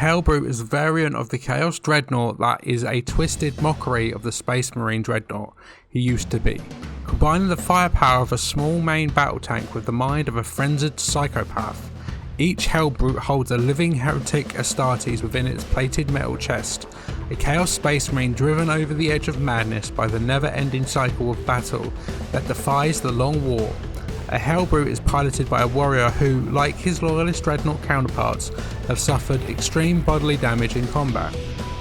Hellbrute is a variant of the Chaos Dreadnought that is a twisted mockery of the Space Marine Dreadnought he used to be, combining the firepower of a small main battle tank with the mind of a frenzied psychopath. Each Hellbrute holds a living heretic Astartes within its plated metal chest, a Chaos Space Marine driven over the edge of madness by the never-ending cycle of battle that defies the long war. A Hellbrute is piloted by a warrior who, like his loyalist Dreadnought counterparts, have suffered extreme bodily damage in combat.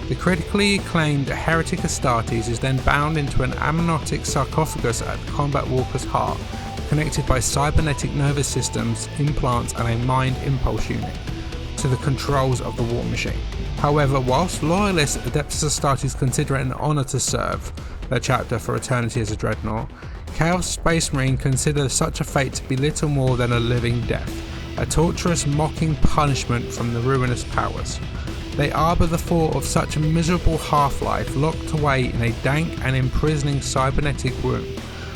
The critically acclaimed heretic Astartes is then bound into an amniotic sarcophagus at the combat walker's heart, connected by cybernetic nervous systems, implants and a mind impulse unit to the controls of the war machine. However, whilst loyalist Adeptus Astartes consider it an honour to serve their chapter for eternity as a dreadnought, Chaos Space Marine consider such a fate to be little more than a living death, a torturous mocking punishment from the ruinous powers. They harbour the thought of such a miserable half-life locked away in a dank and imprisoning cybernetic womb,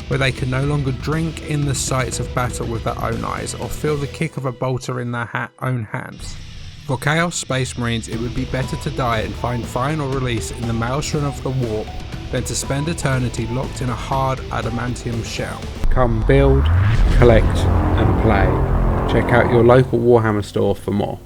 where they can no longer drink in the sights of battle with their own eyes or feel the kick of a bolter in their own hands. For Chaos Space Marines, it would be better to die and find final release in the maelstrom of the warp than to spend eternity locked in a hard adamantium shell. Come build, collect and play. Check out your local Warhammer store for more.